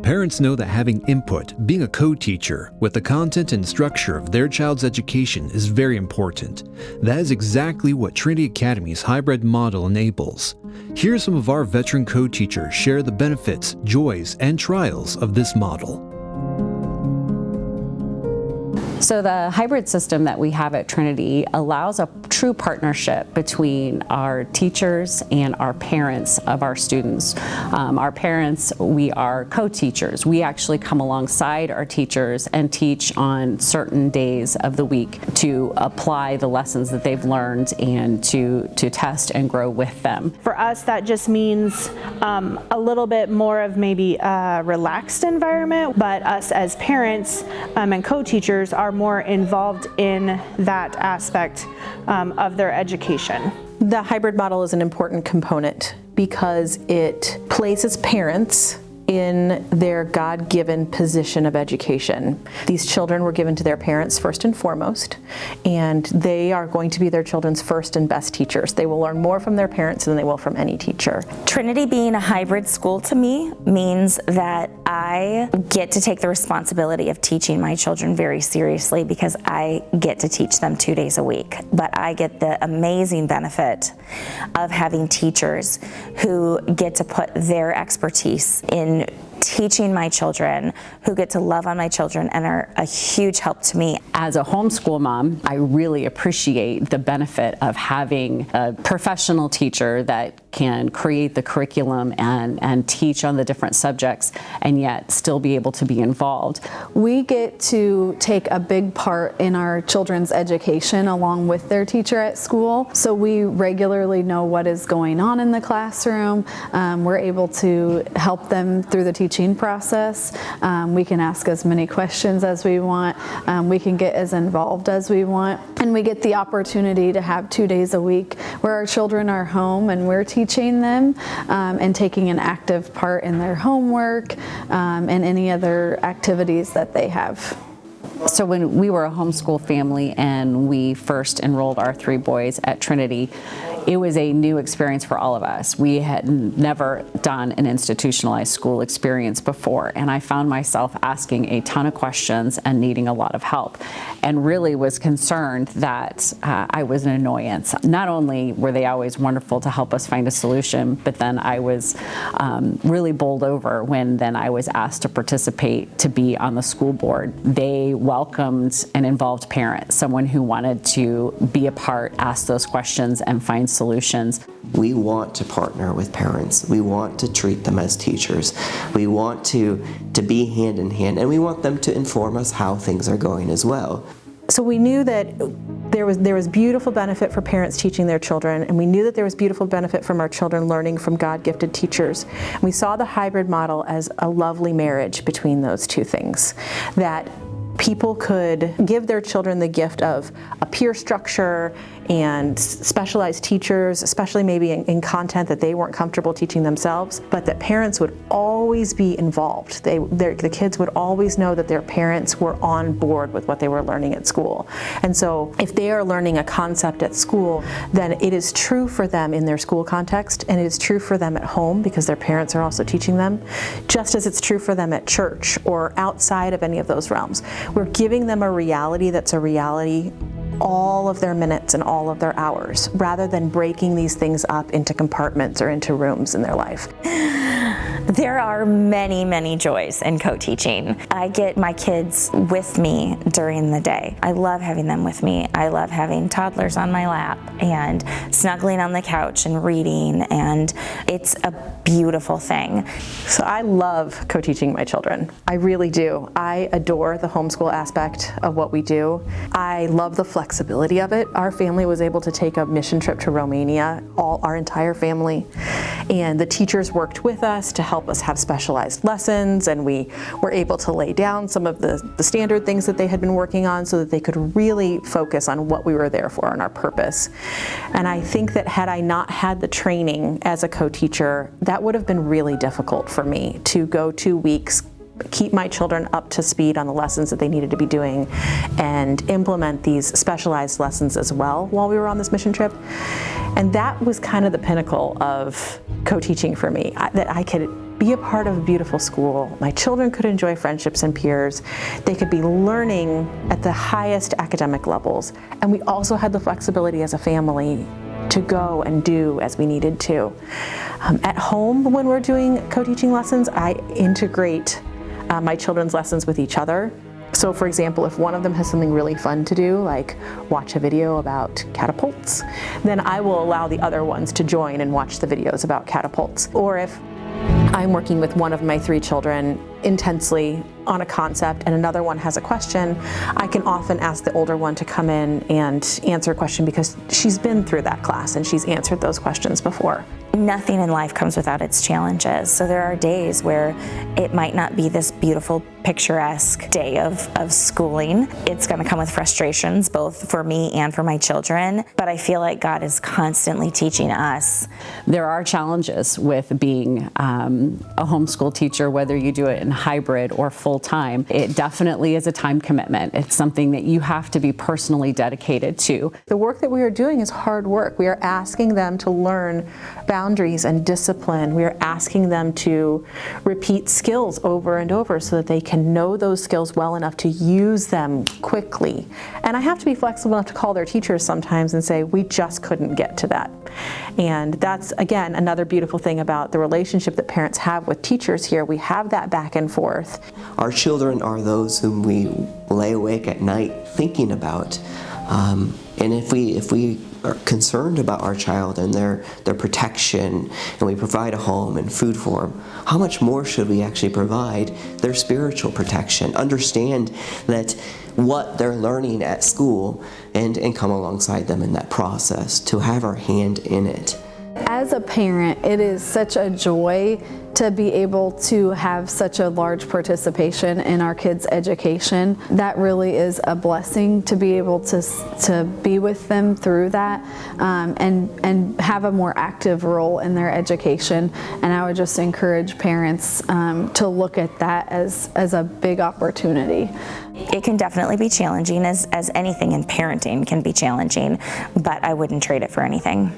Parents know that having input, being a co-teacher, with the content and structure of their child's education is very important. That is exactly what Trinity Academy's hybrid model enables. Here are some of our veteran co-teachers share the benefits, joys, and trials of this model. So the hybrid system that we have at Trinity allows a true partnership between our teachers and our parents of our students. Our parents, we are co-teachers. We actually come alongside our teachers and teach on certain days of the week to apply the lessons that they've learned and to test and grow with them. For us, that just means a little bit more of maybe a relaxed environment, but us as parents and co-teachers are more involved in that aspect of their education. The hybrid model is an important component because it places parents in their God-given position of education. These children were given to their parents first and foremost, and they are going to be their children's first and best teachers. They will learn more from their parents than they will from any teacher. Trinity being a hybrid school to me means that I get to take the responsibility of teaching my children very seriously because I get to teach them 2 days a week. But I get the amazing benefit of having teachers who get to put their expertise in teaching my children, who get to love on my children and are a huge help to me. As a homeschool mom, I really appreciate the benefit of having a professional teacher that can create the curriculum and teach on the different subjects and yet still be able to be involved. We get to take a big part in our children's education along with their teacher at school. So we regularly know what is going on in the classroom. We're able to help them through the teaching process. We can ask as many questions as we want. We can get as involved as we want. And we get the opportunity to have 2 days a week where our children are home and we're teaching them and taking an active part in their homework and any other activities that they have. So when we were a homeschool family and we first enrolled our 3 boys at Trinity, it was a new experience for all of us. We had never done an institutionalized school experience before, and I found myself asking a ton of questions and needing a lot of help, and really was concerned that I was an annoyance. Not only were they always wonderful to help us find a solution, but then I was really bowled over when then I was asked to participate to be on the school board. They welcomed an involved parent, someone who wanted to be a part, ask those questions, and find solutions. We want to partner with parents. We want to treat them as teachers. We want to be hand in hand, and we want them to inform us how things are going as well. So we knew that there was beautiful benefit for parents teaching their children, and we knew that there was beautiful benefit from our children learning from God-gifted teachers. And we saw the hybrid model as a lovely marriage between those two things, that people could give their children the gift of a peer structure and specialized teachers, especially maybe in content that they weren't comfortable teaching themselves, but that parents would always be involved. The kids would always know that their parents were on board with what they were learning at school. And so if they are learning a concept at school, then it is true for them in their school context, and it is true for them at home because their parents are also teaching them, just as it's true for them at church or outside of any of those realms. We're giving them a reality that's a reality all of their minutes and all of their hours, rather than breaking these things up into compartments or into rooms in their life. There are many, many joys in co-teaching. I get my kids with me during the day. I love having them with me. I love having toddlers on my lap and snuggling on the couch and reading, and it's a beautiful thing. So I love co-teaching my children. I really do. I adore the homeschool aspect of what we do. I love the flexibility of it. Our family was able to take a mission trip to Romania, our entire family, and the teachers worked with us to help us have specialized lessons, and we were able to lay down some of the standard things that they had been working on so that they could really focus on what we were there for and our purpose. And I think that had I not had the training as a co-teacher, that would have been really difficult for me to go 2 weeks, keep my children up to speed on the lessons that they needed to be doing, and implement these specialized lessons as well while we were on this mission trip. And that was kind of the pinnacle of co-teaching for me, that I could be a part of a beautiful school. My children could enjoy friendships and peers. They could be learning at the highest academic levels. And we also had the flexibility as a family to go and do as we needed to. At home, when we're doing co-teaching lessons, I integrate my children's lessons with each other. So for example, if one of them has something really fun to do, like watch a video about catapults, then I will allow the other ones to join and watch the videos about catapults. Or if I'm working with one of my 3 children intensely on a concept and another one has a question, I can often ask the older one to come in and answer a question because she's been through that class and she's answered those questions before. Nothing in life comes without its challenges. So there are days where it might not be this beautiful, picturesque day of schooling. It's going to come with frustrations, both for me and for my children. But I feel like God is constantly teaching us. There are challenges with being a homeschool teacher, whether you do it in hybrid or full-time. It definitely is a time commitment. It's something that you have to be personally dedicated to. The work that we are doing is hard work. We are asking them to learn boundaries and discipline. We are asking them to repeat skills over and over so that they can know those skills well enough to use them quickly. And I have to be flexible enough to call their teachers sometimes and say, we just couldn't get to that. And that's, again, another beautiful thing about the relationship that parents have with teachers here. We have that back and forth. Our children are those whom we lay awake at night thinking about. And if we are concerned about our child and their protection, and we provide a home and food for them, how much more should we actually provide their spiritual protection? Understand that what they're learning at school and come alongside them in that process, to have our hand in it. As a parent, it is such a joy to be able to have such a large participation in our kids' education. That really is a blessing to be able to be with them through that and have a more active role in their education. And I would just encourage parents to look at that as a big opportunity. It can definitely be challenging, as anything in parenting can be challenging, but I wouldn't trade it for anything.